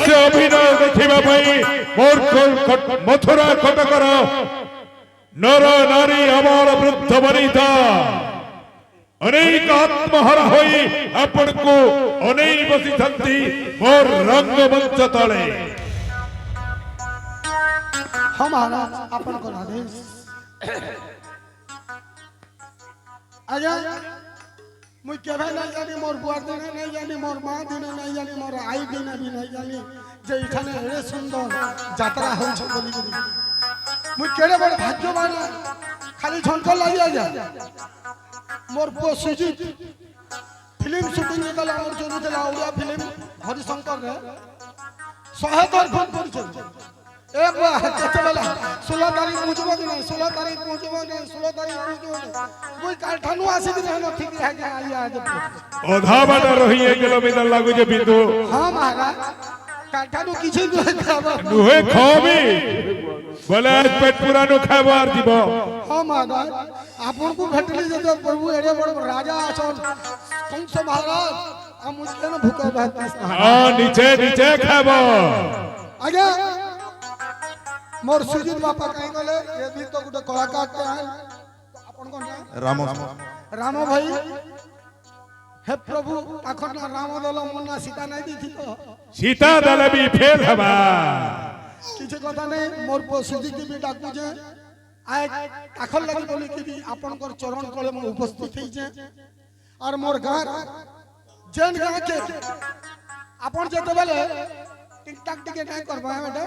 हास्य अभिनय देखा मोर मथुरा कटकर नर नारी अमर वृद्ध वनिता अनेक आत्महरा होई आपण को अनेक बसी थंती मोर रंगमंच तले। हम महाराज अपन को आदेश आजा मुझ केवे नहीं जानी मोर बुआर दिने नहीं जानी मोर माँ दिने नहीं जानी मोर आई दिने भी नहीं जानी जे इठाने एड़े सुंदर यात्रा हो बोली मुझ केड़े बड़ भाग्यवान खाली झंकर लगी आजा मोर पो सुजीत फिल्म शूटिंग कला मोर चलू देला ओडिया फिल्म हरिशंकर रे 100 बार फोन करछ ए केते बेला 16 तारीख पहुंचबो कि नहीं 16 तारीख पहुंचबो नहीं 16 तारीख पहुंचबो कोई काठानु आसी कि नहीं ठीक है कि आइया आज ओधा बाटा रही 1 किलोमीटर लागु जे बिंदु। हां महाराज काठानु किछि नुहे खाबी बोले पेट पूरा नु खाबार दिबो। हां महाराज आपन को भेटली जे प्रभु एडे बड़ राजा अछन कंस महाराज आ मुझे न भूखा बात। हां नीचे नीचे खाबो आगे मोर सुजीत बापा कहीं गले ये भी तो गुटे कलाकार के हैं अपन कोन राम भाई हे प्रभु आखन राम दल मुन्ना सीता नहीं दी थी तो सीता दल भी फेल हवा किछ कथा नहीं मोर पो सुजीत भी डाकू जे आय आखन लगी बोली कि अपन कर चरण कले में उपस्थित ही जे और मोर गार जेन गां के अपन जेते बेले टिक टाक टिके नहीं करबा बेटा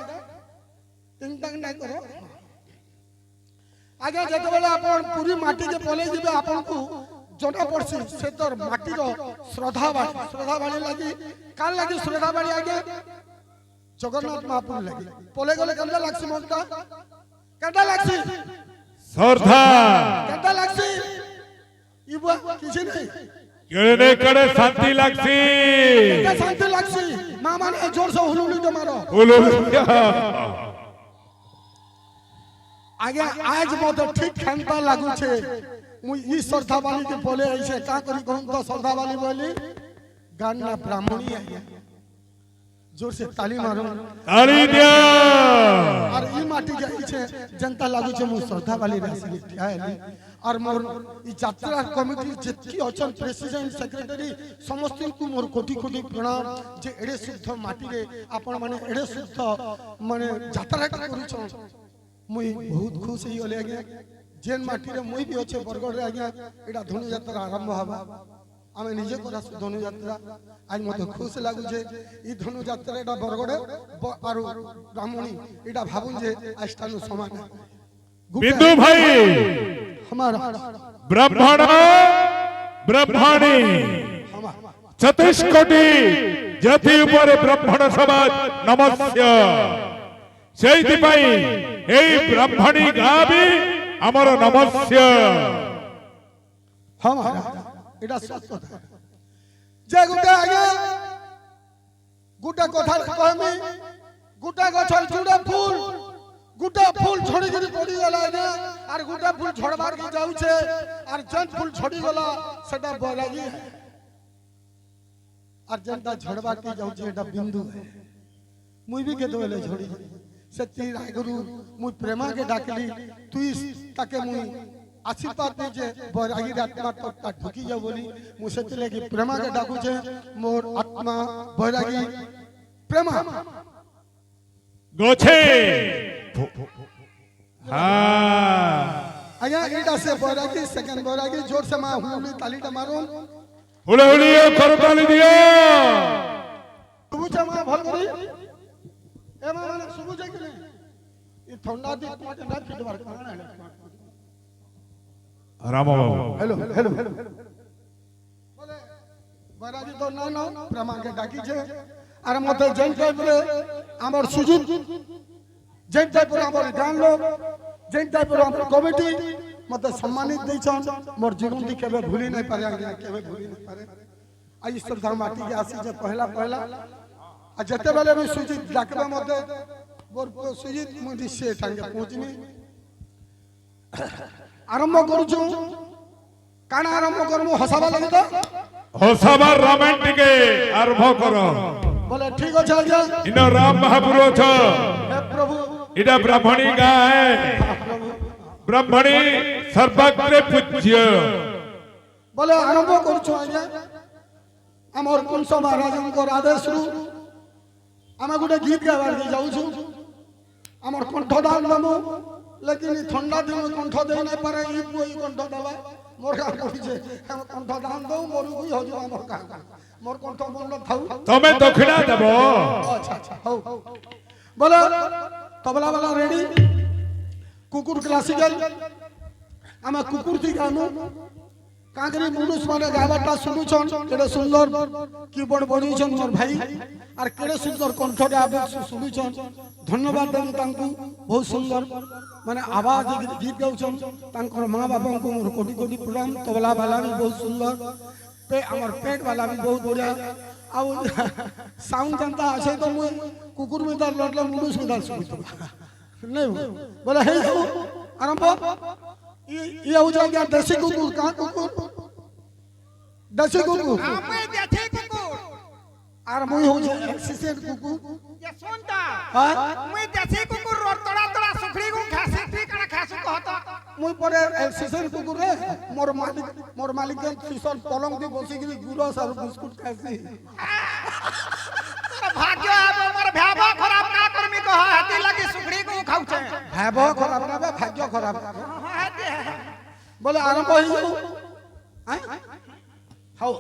टिंग टांग नहीं करो आगे जेते बेले अपन पूरी माटी के पले जिबे अपन को जोटा पड़सी से तोर माटी रो श्रद्धा बाड़ी लगी काल लगी श्रद्धा बाड़ी आगे जगन्नाथ महापुर लगी पले गले कंदा लागसी मोटा कंदा लागसी श्रद्धा कंदा लागसी इबा किछ नहीं केने करे शांति लागसी कंदा शांति लागसी मामा ने जोर से हुलुली तो मारो हुलुली आगे आज मत ठीक खानता लागू छे मु ई श्रद्धा वाली के बोले ऐसे का करी कहूं तो श्रद्धा वाली बोली गाना ब्राह्मणी है जोर से ताली मारो ताली दिया और ई माटी जाई छे जनता लागू छे मु श्रद्धा वाली राशि है और मोर ई यात्रा कमिटी जितकी अचन प्रेसिडेंट सेक्रेटरी समस्त को मोर कोटि कोटि प्रणाम जे एडे शुद्ध माटी रे आपण माने एडे शुद्ध माने यात्रा करू छ मुई बहुत खुश ही होले आगे जेन माटी रे मुई भी अच्छे बरगढ़ रे आगे एटा धनु यात्रा आरंभ हवा आमे निजे करा धनु यात्रा आज मते खुश लागु जे ई धनु यात्रा एटा बरगढ़ आरो ब्राह्मणी एटा भाबु जे आस्थानु समान बिंदु भाई हमारा ब्राह्मण ब्राह्मणी चतुष्कोटि जाति ऊपर ब्राह्मण समाज नमस्य सेति पाई ए ब्राह्मणी गाबी हमर नमस्य। हम एटा सत्य कथा जे गुटा आगे गुटा कथा कहमी गुटा गछल जुड़ा फूल गुटा फूल झड़ी गिरी पड़ी गला आगे और गुटा फूल झड़बार के जाउ छे और जन फूल झड़ी गला सेटा बलागी है और जनता झड़बार के जाउ छे एटा बिंदु है मुई भी के दोले झड़ी सती रायगुरु मुई प्रेमा के डाकली तुई ताके मुई आशीर्वाद दे जे बरागी आत्मा तक ढुकी जा बोली मु सेते लेके प्रेमा के डाकू छे मोर आत्मा बरागी प्रेमा गोछे हां आया एटा से बरागी सेकंड बरागी जोर से मा हुली ताली टा मारो हुली कर ताली दियो तू मा भल करी ए माने सुबु जाय कि ई ठंडा दी पांच ना फिट मार काना राम बाबू हेलो बोले बराजी तो ना प्रेमा के डाकी छे आर मते जैन टाइप रे हमर सुजीत जैन टाइप रे हमर गान लोग जैन टाइप रे हमर कमिटी मते सम्मानित दै छन मोर जीवन दी केबे भूली नहीं पारे केबे भूली नहीं पारे आई श्रद्धा माटी के आसी जे पहला आ जते बेले में सुजीत डाकबा मते मोर सुजीत मुदी से टांगे पहुंचनी आरंभ करू छु काना आरंभ करमु हसाबा लगे तो हसाबा रोमांटिक आरंभ करो। बोले ठीक अच्छे आज्ञा इन राम महापुरो छ हे प्रभु इडा ब्राह्मणी गाय ब्राह्मणी सर्वत्र पूज्य बोले आरंभ करछु आज्ञा हमर कंस महाराजंकर आदेश रु आमे गुटे गीत गाबार के जाउछु हमर कंठ दान दमु लेकिन ठंडा दिन कंठ दे नै पारे ई कोई कंठ दबा मोर का पड़ी छे हम कंठ दान दउ मोर कोई हो जो हमर का मोर कंठ बंद थाउ तमे दक्षिणा देबो अच्छा अच्छा हो बोलो तबला वाला रेडी कुकुर क्लासिकल आमे कुकुर थी गानु कांकरी मुनुष माने गावाटा सुनुछन केडे सुंदर कीबोर्ड बजाइछन मोर भाई और केडे सुंदर कंठटा आबे सुनुछन धन्यवाद देन तांकू बहुत सुंदर माने आवाज गीत गाउछन तांकर मां बापा को मोर कोटि कोटि प्रणाम तबला वाला भी बहुत सुंदर पे हमर पेट वाला भी बहुत बढ़िया आउ साउंड जनता আছে तो मुई कुकुर में दार लटला मुनुष में दार सुनितो नहीं बोले हे आरंभ ये हो जाएगा देसी कुकुर कहाँ कुकुर देसी कुकुर मैं देसी कुकुर और मुई हो जाए एक्सीडेंट कुकुर ये सुनता हाँ मैं देसी कुकुर रोड तोड़ा तोड़ा सुखड़ी को खासी ठीक ना खासु कहता मुई परे एक्सीडेंट कुकुर रे मोर मालिक के सीसन पलंग दी बसी गिरी गुरो सर बिस्कुट खासी भाग्य है मोर भ्याबा खराब ना करमी को हाथी लगी सुखड़ी को खाउछे भाबो खराब ना बे भाग्य खराब हाथी बोले आरंभ हो जाऊ हैं हाउ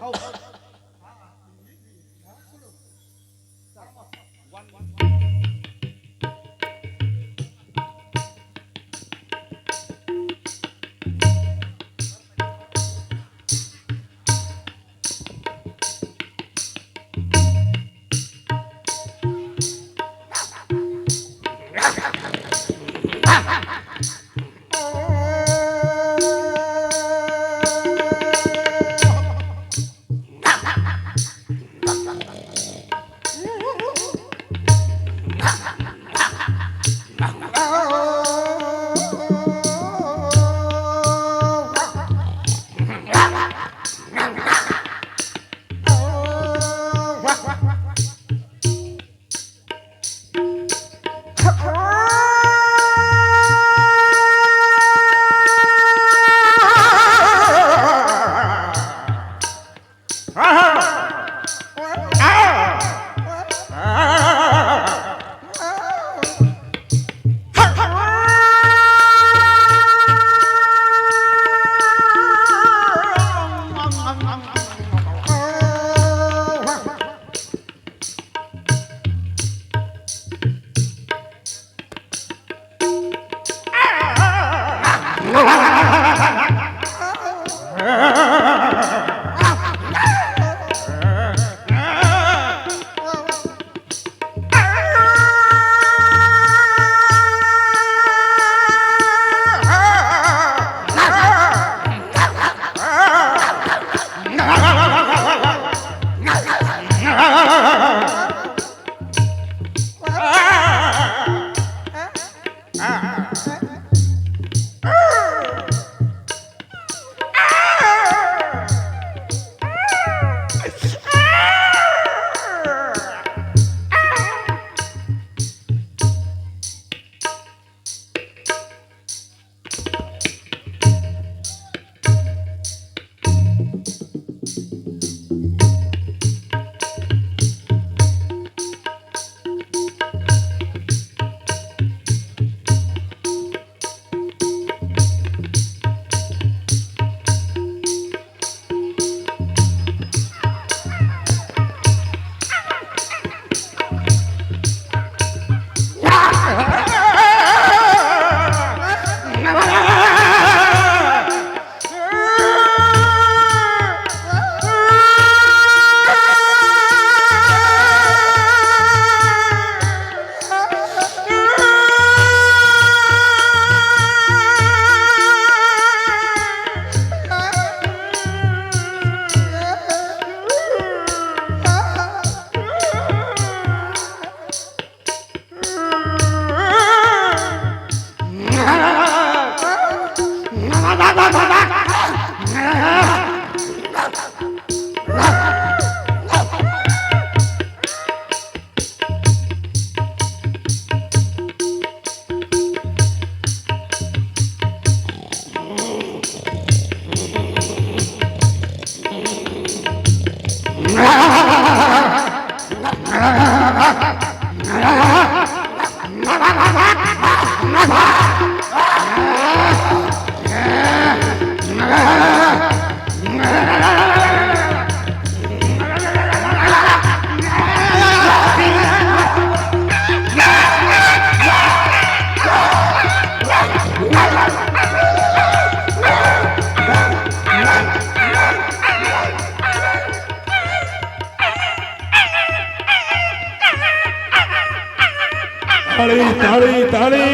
ताली ताली ताली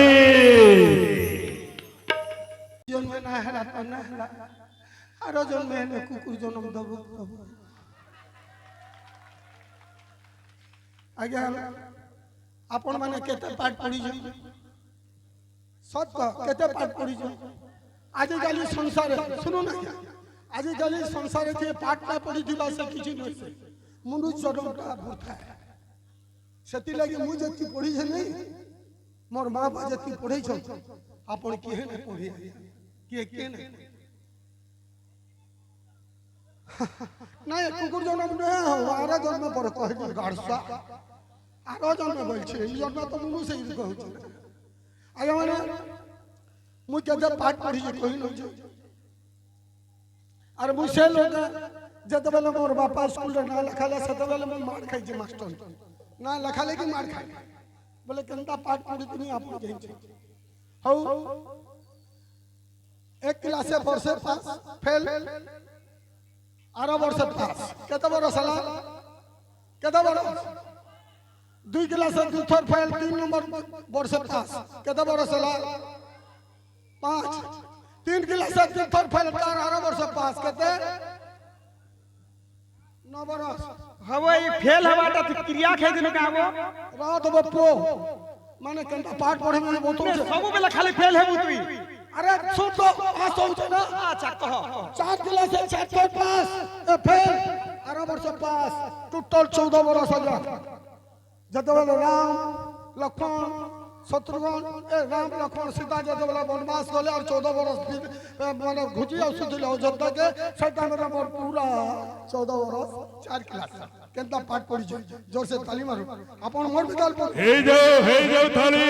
जन्म ना हेला तो ना हेला आरो जन्म हेले कुकुर जन्म दबो आज्ञा आपण माने केते पाठ पढ़ी छ सत केते पाठ पढ़ी छ आज काली संसार सुनो ना आज काली संसार के पाठ ना पढ़ी दिबा से किछि नै से मनुष्य जन्मटा भूता है सेति लागि मु जति पढ़ी छ नै मोर मां बा जति पढ़ै छ आपण केहे नै पढ़ी के नै নাই কুকুর জন্ম নে আরা জন্ম পর কহে গাড়সা আরা জন্ম বলছে এই জন্ম তো মু সেই কହୁছে আগে মানে মু কেতে পাঠ পড়ি কই ন আর মু সে লোক যেতবেলে মোর বাপা স্কুল রে না লেখালে সেতবেলে মু মার খাইছে মাস্টার না লেখালে কি মার খাই বলে কেনটা পাঠ পড়ি তুমি আপনি জানছে হউ এক ক্লাসে পড়ছে পাস ফেল 8 वर्ष पास केते बरस हला केते बरस 2 क्लास 2 थर फेल 3 नंबर वर्ष पास केते बरस हला 5 3 क्लास 3 थर फेल 18 वर्ष पास केते 9 बरस हवे ई फेल हवाटा क्रिया खे दिन काबो रात बप्पो माने कंटा पाठ पढ़े में बहुत सब बेला खाली फेल हेबु तुई अरे सुन तो पास हो ना अच्छा कह 4 क्लास 4 पास फेल 18 वर्ष पास टोटल 14 वर्ष हो जतबेले राम लक्ष्मण शत्रुघ्न राम लक्ष्मण सीता जतबेले वनवास गले और 14 वर्ष माने घुची आसुथिले अयोध्या के सेटा में मोर पूरा 14 वर्ष 4 क्लास केनता पाठ पढ़ी छ जोर से ताली मारो आपण मोर विकल्प हे जाओ थाली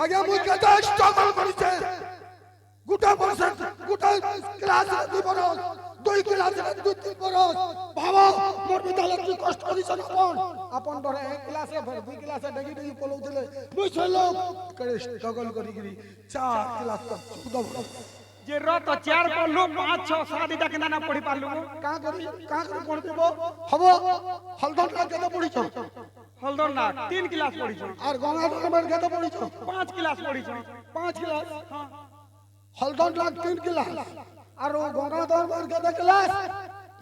आगे मु केता स्ट्रगल करी छे गुटा परसेंट गुटा क्लास रे 2 बरस 2 क्लास रे 2-3 बरस बाबा मोर विद्यालय की कष्ट करी छन अपन डरे 1 क्लास रे फिर 2 क्लास डेगी डेगी पलोउथिले बुझ लोग करे स्ट्रगल करी 4 क्लास तक 14 बरस जे रत 4 पढ़लु 5 6 7 टा केना ना पढ़ी पारलु का करी पढ़बो हबो हलदन का केते पढ़ी छ हलदर ना 3 क्लास पढ़ी छ और गंगाधर में केते पढ़ी छ 5 क्लास पढ़ी छ 5 क्लास हां हलदन लाख 3 क्लास और गंगाधर में केते क्लास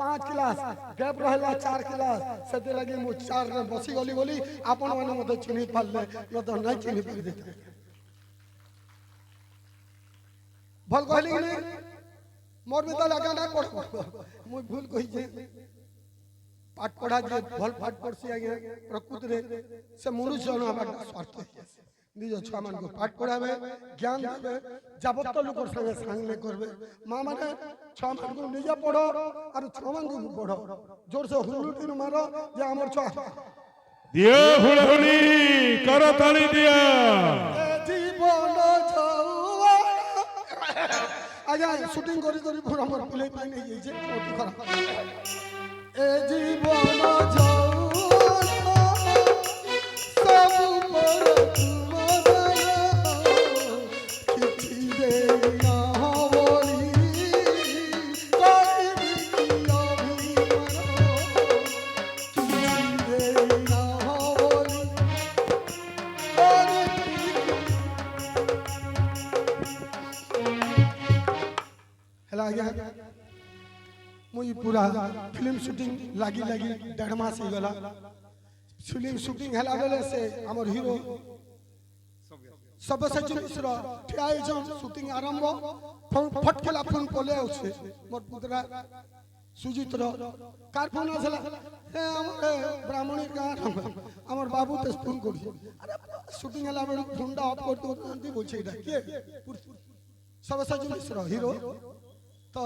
5 क्लास गैप रहला 4 क्लास सेते लगी मु 4 रे बसी गली बोली आपन माने मते चिन्हि पाले न तो नहीं चिन्हि पाइ देते भल कहली कि मोर विद्यालय का ना पढ़ मु भूल कहि जे पाठ पढ़ा जे भल पाठ पढ़सी आगे प्रकृति रे से मनुष्य न हवा स्वार्थ निज छुआ मान को पाठ पढ़ावे ज्ञान देवे जाबत लोक संगे संग करबे मां माने छुआ मान को निज पढ़ो और छुआ मान को पढ़ो जोर से हुलुटी न मारो जे हमर छुआ दियो हुलहुली करो ताली दिया जीवन जाऊआ आजा शूटिंग करी पूरा हमर प्ले पाई नहीं जाई छे ओटी खराब ए जीवन जाऊआ सब पर मुई पूरा फिल्म शूटिंग लागी 1.5 मास ही गला फिल्म शूटिंग हला बेले से हमर हीरो सब सचिन मिश्र ठियाई जन शूटिंग आरंभ फटकेला फोन कोले उसे मोर पुत्रा सुजीत रो कार फोन आसला ए हमर ब्राह्मणी का हमर बाबू ते फोन करी अरे शूटिंग हला बेले फोनटा ऑफ कर दो नंदी बोलछे एटा के सब सचिन मिश्र हीरो तो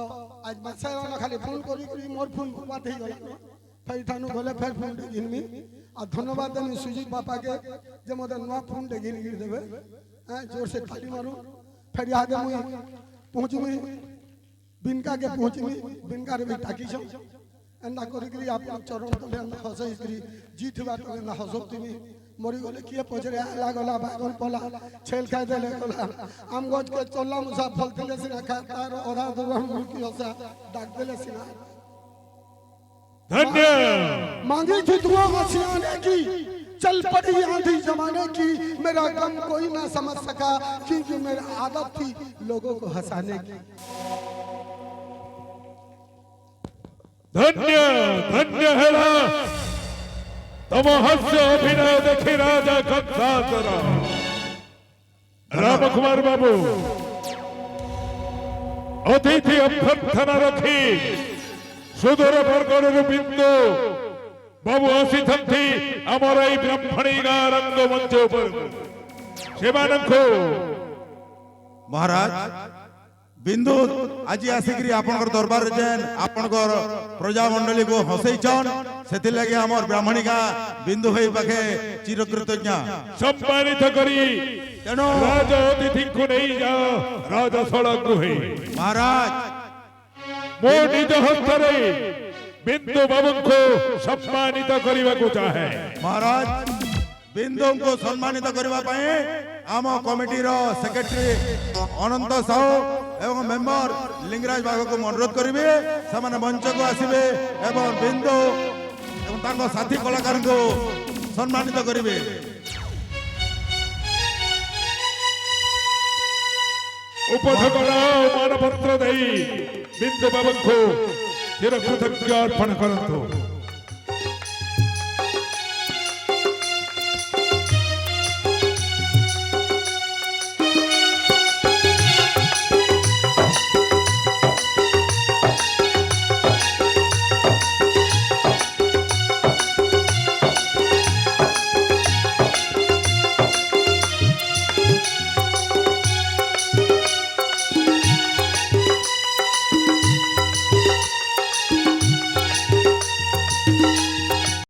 आज बादशाह वाला खाली फोन करी मोर फोन बात ही गला फिर थानु गले फिर फोन गिनमी आ धन्यवाद देनी सुजीत बापा के जे मते नवा फोन दे गिन देबे जोर से ताली मारो फिर आगे मुई पहुंचमी बिनका के पहुंचमी बिनका रे भी टाकी छ एंदा करी आप चरण तले हसई करी जीत बात ना हसोतमी मरी गले किए पछरे आला गला बागन पला छेल खाइ देले गला आम गज के चलला मुसा फल देले सिना खा तार ओरा दुरम की हसा डाक देले सिना धन्य मांगी थी दुआ मसियाने की चल पड़ी आंधी जमाने की, मेरा गम कोई ना समझ सका, क्योंकि मेरी आदत थी लोगों को हंसाने की। धन्य धन्य हेला तम हास्य अभिनय देखी राजा कंसाचर राम कुमार बाबू अतिथि अभ्यर्थना रखी सुदूर बरगड़ बिंदु बाबू आसी आमर এই ब्राह्मणीगा रंगमंच से महाराज बिंदु आज आसिक आपनकर दरबार जेन आपनकर प्रजा मंडली को हसैछन सेति लगे हमर ब्राह्मणिका बिंदु होई पाखे चिरकृतज्ञ सम्मानित करी तेणु राजा अतिथि को नहीं जाओ राजा सड़ा गृहे महाराज मो निज हस्तरे बिंदु बाबू को सम्मानित करने को चाहे महाराज बिंदु को सम्मानित करबा पई आम कमिटी रो सेक्रेटरी अनंत साहू एवं मेंबर लिंगराज बाबू को अनुरोध करिवे समान मंच को आसीबे एवं बिंदु एवं तांको साथी कलाकार को सम्मानित करिवे। उपधकला मानपत्र देई बिंदु बाबू को चिर कृतज्ञ अर्पण करंतु।